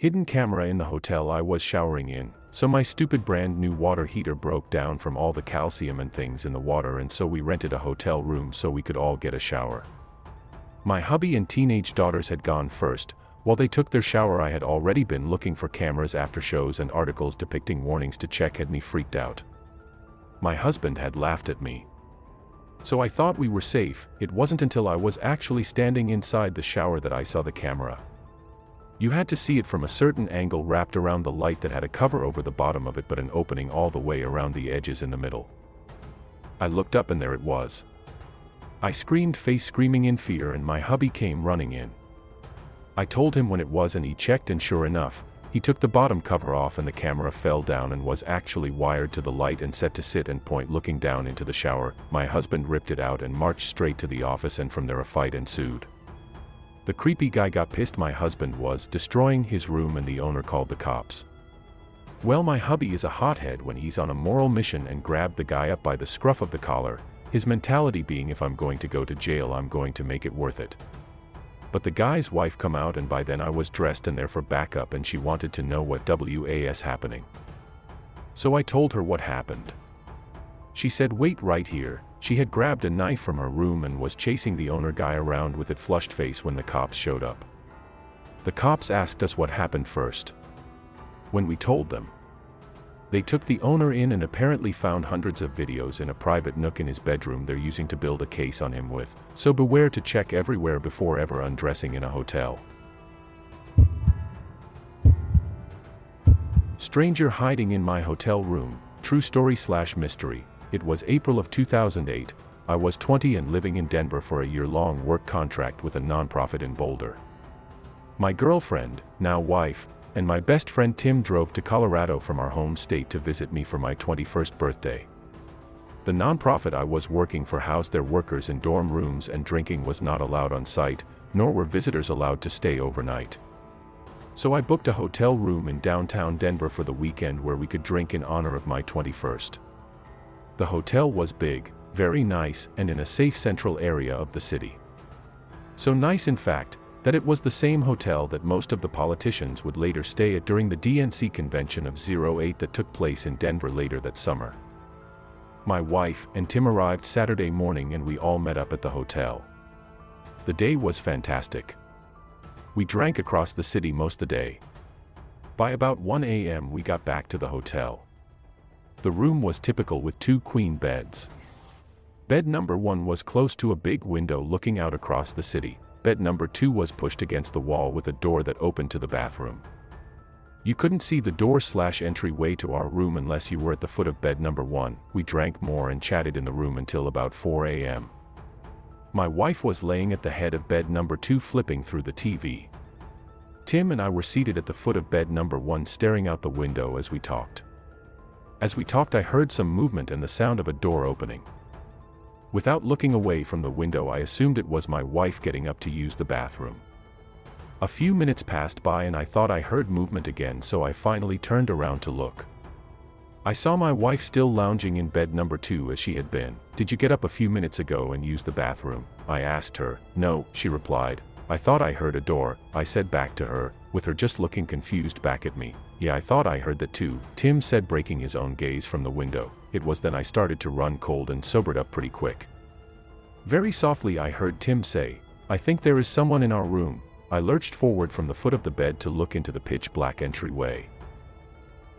Hidden camera in the hotel I was showering in, so my stupid brand new water heater broke down from all the calcium and things in the water, and so we rented a hotel room so we could all get a shower. My hubby and teenage daughters had gone first. While they took their shower, I had already been looking for cameras after shows and articles depicting warnings to check had me freaked out. My husband had laughed at me. So I thought we were safe. It wasn't until I was actually standing inside the shower that I saw the camera. You had to see it from a certain angle wrapped around the light that had a cover over the bottom of it but an opening all the way around the edges in the middle. I looked up and there it was. I screamed, face screaming in fear, and my hubby came running in. I told him when it was and he checked, and sure enough, he took the bottom cover off and the camera fell down and was actually wired to the light and set to sit and point looking down into the shower. My husband ripped it out and marched straight to the office, and from there a fight ensued. The creepy guy got pissed. My husband was destroying his room and the owner called the cops. Well, my hubby is a hothead when he's on a moral mission and grabbed the guy up by the scruff of the collar, his mentality being, if I'm going to go to jail, I'm going to make it worth it. But the guy's wife come out, and by then I was dressed and there for backup, and she wanted to know what was happening. So I told her what happened. She said, "Wait right here." She had grabbed a knife from her room and was chasing the owner guy around with it flushed face when the cops showed up. The cops asked us what happened first. When we told them, they took the owner in and apparently found hundreds of videos in a private nook in his bedroom they're using to build a case on him with, so beware to check everywhere before ever undressing in a hotel. Stranger hiding in my hotel room, true story/mystery. It was April of 2008, I was 20 and living in Denver for a year-long work contract with a nonprofit in Boulder. My girlfriend, now wife, and my best friend Tim drove to Colorado from our home state to visit me for my 21st birthday. The nonprofit I was working for housed their workers in dorm rooms, and drinking was not allowed on site, nor were visitors allowed to stay overnight. So I booked a hotel room in downtown Denver for the weekend where we could drink in honor of my 21st. The hotel was big, very nice, and in a safe central area of the city. So nice, in fact, that it was the same hotel that most of the politicians would later stay at during the DNC convention of '08 that took place in Denver later that summer. My wife and Tim arrived Saturday morning and we all met up at the hotel. The day was fantastic. We drank across the city most of the day. By about 1 a.m. we got back to the hotel. The room was typical with 2 queen beds. Bed number 1 was close to a big window looking out across the city. Bed number 2 was pushed against the wall with a door that opened to the bathroom. You couldn't see the door/entryway to our room unless you were at the foot of bed number 1. We drank more and chatted in the room until about 4 a.m. My wife was laying at the head of bed number 2 flipping through the TV. Tim and I were seated at the foot of bed number 1 staring out the window as we talked. As we talked, I heard some movement and the sound of a door opening. Without looking away from the window, I assumed it was my wife getting up to use the bathroom. A few minutes passed by and I thought I heard movement again, so I finally turned around to look. I saw my wife still lounging in bed number 2 as she had been. "Did you get up a few minutes ago and use the bathroom?" I asked her. "No," she replied. "I thought I heard a door," I said back to her, with her just looking confused back at me. "Yeah, I thought I heard that too," Tim said, breaking his own gaze from the window. It was then I started to run cold and sobered up pretty quick. Very softly I heard Tim say, "I think there is someone in our room." I lurched forward from the foot of the bed to look into the pitch-black entryway.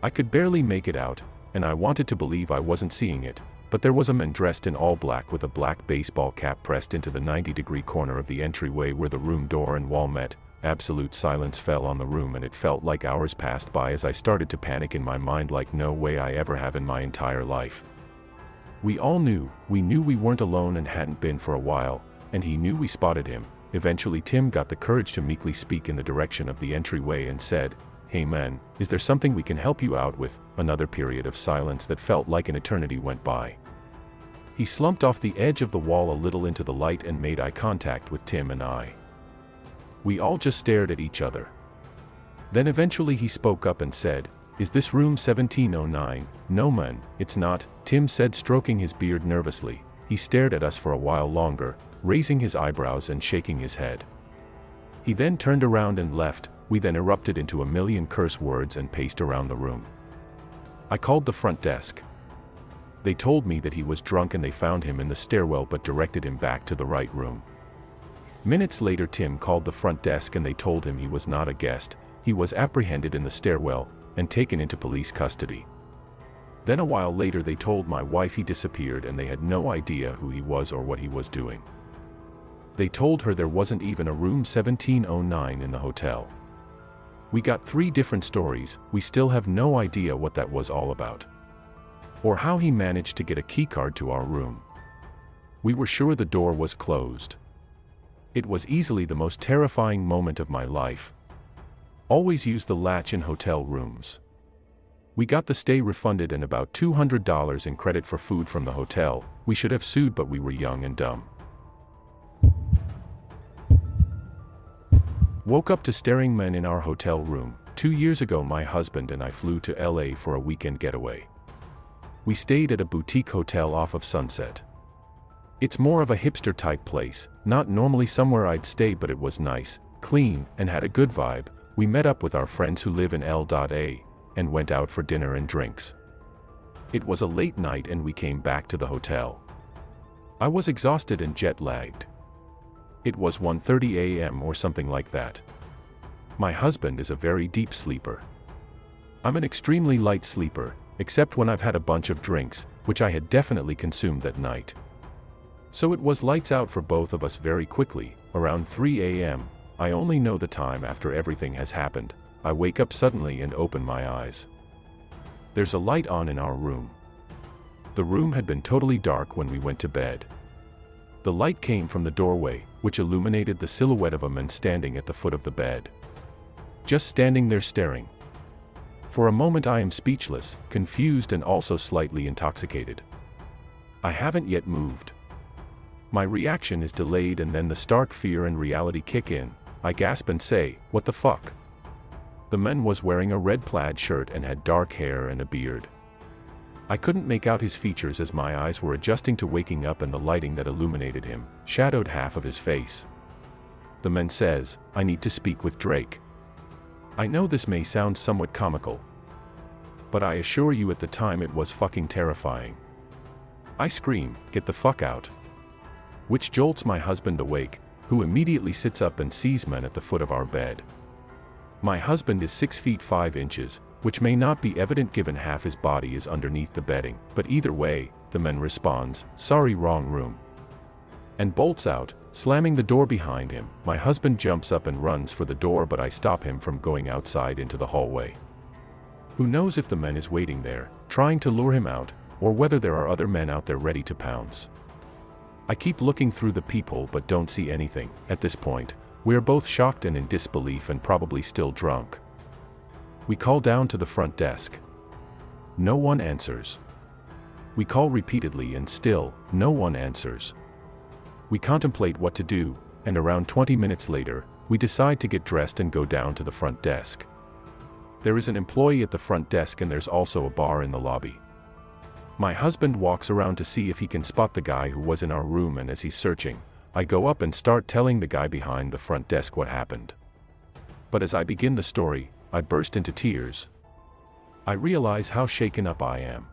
I could barely make it out, and I wanted to believe I wasn't seeing it, but there was a man dressed in all black with a black baseball cap pressed into the 90-degree corner of the entryway where the room door and wall met. Absolute silence fell on the room and it felt like hours passed by as I started to panic in my mind like no way I ever have in my entire life. We all knew we weren't alone and hadn't been for a while, and he knew we spotted him. Eventually Tim got the courage to meekly speak in the direction of the entryway and said, "Hey man, is there something we can help you out with?" Another period of silence that felt like an eternity went by. He slumped off the edge of the wall a little into the light and made eye contact with Tim and I. We all just stared at each other. Then eventually he spoke up and said, "Is this room 1709? "No man, it's not," Tim said, stroking his beard nervously. He stared at us for a while longer, raising his eyebrows and shaking his head. He then turned around and left, We then erupted into a million curse words and paced around the room. I called the front desk. They told me that he was drunk and they found him in the stairwell but directed him back to the right room. Minutes later, Tim called the front desk and they told him he was not a guest, he was apprehended in the stairwell and taken into police custody. Then a while later they told my wife he disappeared and they had no idea who he was or what he was doing. They told her there wasn't even a room 1709 in the hotel. We got 3 different stories, we still have no idea what that was all about. Or how he managed to get a keycard to our room. We were sure the door was closed. It was easily the most terrifying moment of my life. Always use the latch in hotel rooms. We got the stay refunded and about $200 in credit for food from the hotel. We should have sued, but we were young and dumb. Woke up to staring men in our hotel room. 2 years ago, my husband and I flew to LA for a weekend getaway. We stayed at a boutique hotel off of Sunset. It's more of a hipster type place, not normally somewhere I'd stay, but it was nice, clean, and had a good vibe. We met up with our friends who live in LA and went out for dinner and drinks. It was a late night and we came back to the hotel. I was exhausted and jet-lagged. It was 1:30 a.m. or something like that. My husband is a very deep sleeper. I'm an extremely light sleeper, except when I've had a bunch of drinks, which I had definitely consumed that night. So it was lights out for both of us very quickly, around 3 a.m. I only know the time after everything has happened. I wake up suddenly and open my eyes. There's a light on in our room. The room had been totally dark when we went to bed. The light came from the doorway, which illuminated the silhouette of a man standing at the foot of the bed. Just standing there staring. For a moment I am speechless, confused and also slightly intoxicated. I haven't yet moved. My reaction is delayed and then the stark fear and reality kick in. I gasp and say, "What the fuck?" The man was wearing a red plaid shirt and had dark hair and a beard. I couldn't make out his features as my eyes were adjusting to waking up, and the lighting that illuminated him shadowed half of his face. The man says, "I need to speak with Drake." I know this may sound somewhat comical, but I assure you at the time it was fucking terrifying. I scream, "Get the fuck out," which jolts my husband awake, who immediately sits up and sees men at the foot of our bed. My husband is 6 feet 5 inches, which may not be evident given half his body is underneath the bedding, but either way, the man responds, "Sorry, wrong room," and bolts out, slamming the door behind him. My husband jumps up and runs for the door, but I stop him from going outside into the hallway. Who knows if the man is waiting there, trying to lure him out, or whether there are other men out there ready to pounce. I keep looking through the peephole but don't see anything. At this point, we are both shocked and in disbelief and probably still drunk. We call down to the front desk. No one answers. We call repeatedly and still, no one answers. We contemplate what to do, and around 20 minutes later, we decide to get dressed and go down to the front desk. There is an employee at the front desk and there's also a bar in the lobby. My husband walks around to see if he can spot the guy who was in our room, and as he's searching, I go up and start telling the guy behind the front desk what happened. But as I begin the story, I burst into tears. I realize how shaken up I am.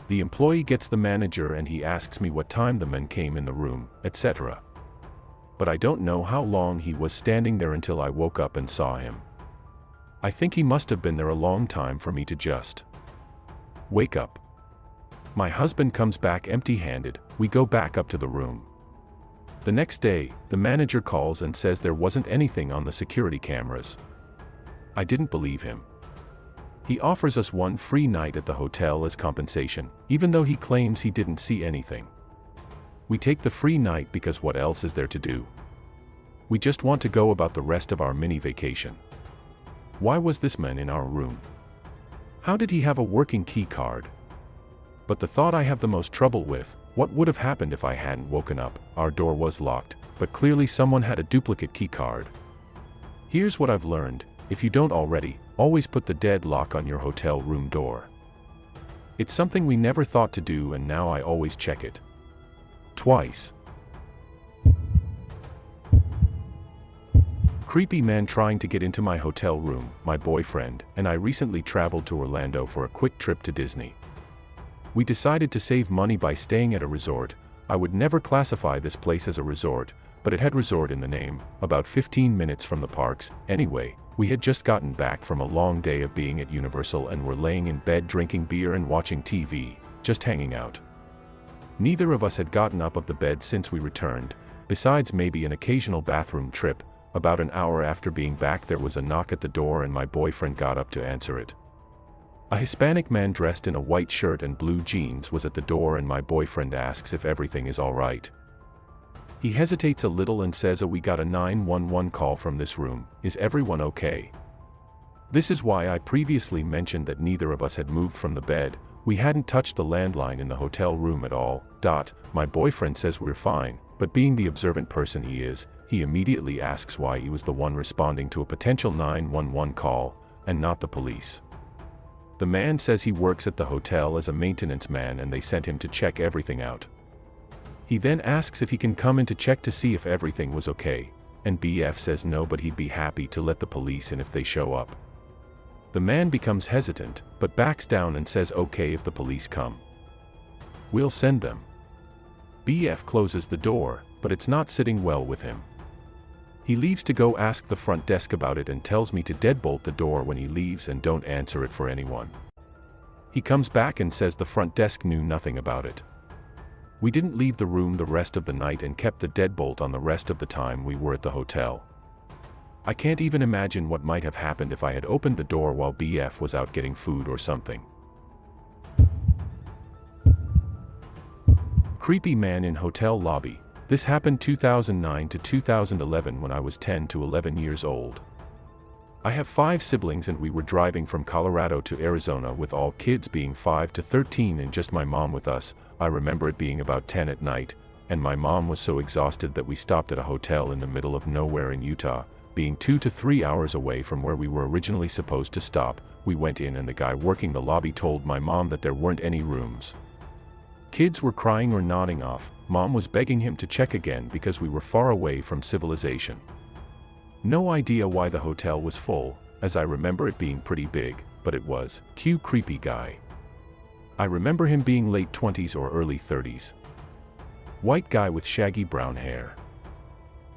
The employee gets the manager and he asks me what time the men came in the room, etc. But I don't know how long he was standing there until I woke up and saw him. I think he must have been there a long time for me to just wake up. My husband comes back empty-handed. We go back up to the room. The next day, the manager calls and says there wasn't anything on the security cameras. I didn't believe him. He offers us one free night at the hotel as compensation, even though he claims he didn't see anything. We take the free night because what else is there to do? We just want to go about the rest of our mini vacation. Why was this man in our room? How did he have a working key card? But the thought I have the most trouble with, what would have happened if I hadn't woken up? Our door was locked, but clearly someone had a duplicate key card. Here's what I've learned. If you don't already, always put the dead lock on your hotel room door. It's something we never thought to do, and now I always check it. Twice. Creepy man trying to get into my hotel room. My boyfriend and I recently traveled to Orlando for a quick trip to Disney. We decided to save money by staying at a resort. I would never classify this place as a resort, but it had resort in the name, about 15 minutes from the parks. Anyway, we had just gotten back from a long day of being at Universal and were laying in bed drinking beer and watching TV, just hanging out. Neither of us had gotten up of the bed since we returned, besides maybe an occasional bathroom trip. About an hour after being back there was a knock at the door and my boyfriend got up to answer it. A Hispanic man dressed in a white shirt and blue jeans was at the door and my boyfriend asks if everything is all right. He hesitates a little and says, "Oh, we got a 911 call from this room, is everyone okay?" This is why I previously mentioned that neither of us had moved from the bed. We hadn't touched the landline in the hotel room at all. My boyfriend says we're fine, but being the observant person he is, he immediately asks why he was the one responding to a potential 911 call, and not the police. The man says he works at the hotel as a maintenance man and they sent him to check everything out. He then asks if he can come in to check to see if everything was okay, and BF says no, but he'd be happy to let the police in if they show up. The man becomes hesitant, but backs down and says okay if the police come. We'll send them. BF closes the door, but it's not sitting well with him. He leaves to go ask the front desk about it and tells me to deadbolt the door when he leaves and don't answer it for anyone. He comes back and says the front desk knew nothing about it. We didn't leave the room the rest of the night and kept the deadbolt on the rest of the time we were at the hotel. I can't even imagine what might have happened if I had opened the door while BF was out getting food or something. Creepy man in hotel lobby. This happened 2009 to 2011 when I was 10 to 11 years old. I have 5 siblings and we were driving from Colorado to Arizona with all kids being 5 to 13 and just my mom with us. I remember it being about 10 at night, and my mom was so exhausted that we stopped at a hotel in the middle of nowhere in Utah, being 2 to 3 hours away from where we were originally supposed to stop. We went in and the guy working the lobby told my mom that there weren't any rooms. Kids were crying or nodding off. Mom was begging him to check again because we were far away from civilization. No idea why the hotel was full, as I remember it being pretty big, but it was. Cue creepy guy. I remember him being late 20s or early 30s. White guy with shaggy brown hair.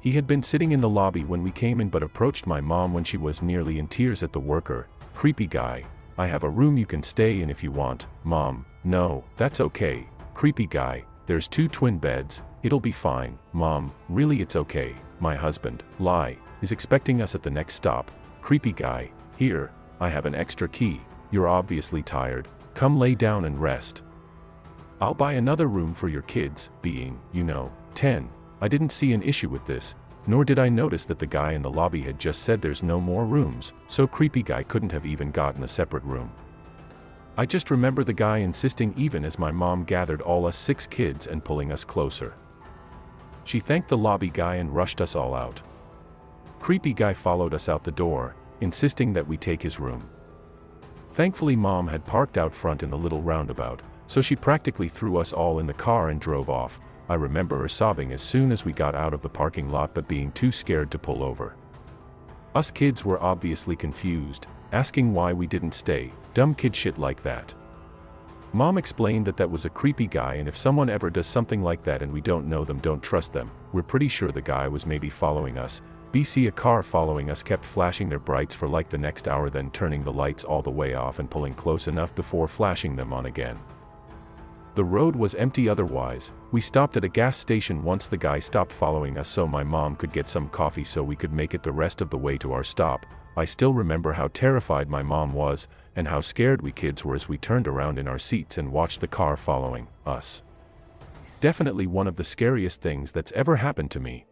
He had been sitting in the lobby when we came in but approached my mom when she was nearly in tears at the worker. Creepy guy. "I have a room you can stay in if you want." Mom: "No, that's okay." Creepy guy: "There's 2 twin beds, it'll be fine." Mom: "Really, it's okay. My husband, lie, is expecting us at the next stop." Creepy guy: "Here, I have an extra key. You're obviously tired. Come lay down and rest. I'll buy another room for your kids." Being, 10, I didn't see an issue with this, nor did I notice that the guy in the lobby had just said there's no more rooms, so creepy guy couldn't have even gotten a separate room. I just remember the guy insisting even as my mom gathered all us 6 kids and pulling us closer. She thanked the lobby guy and rushed us all out. Creepy guy followed us out the door, insisting that we take his room. Thankfully Mom had parked out front in the little roundabout, so she practically threw us all in the car and drove off. I remember her sobbing as soon as we got out of the parking lot but being too scared to pull over. Us kids were obviously confused, asking why we didn't stay. Dumb kid shit like that. Mom explained that that was a creepy guy and if someone ever does something like that and we don't know them, don't trust them. We're pretty sure the guy was maybe following us. A car following us kept flashing their brights for like the next hour, then turning the lights all the way off and pulling close enough before flashing them on again. The road was empty otherwise. We stopped at a gas station once the guy stopped following us so my mom could get some coffee so we could make it the rest of the way to our stop. I still remember how terrified my mom was, and how scared we kids were as we turned around in our seats and watched the car following us. Definitely one of the scariest things that's ever happened to me.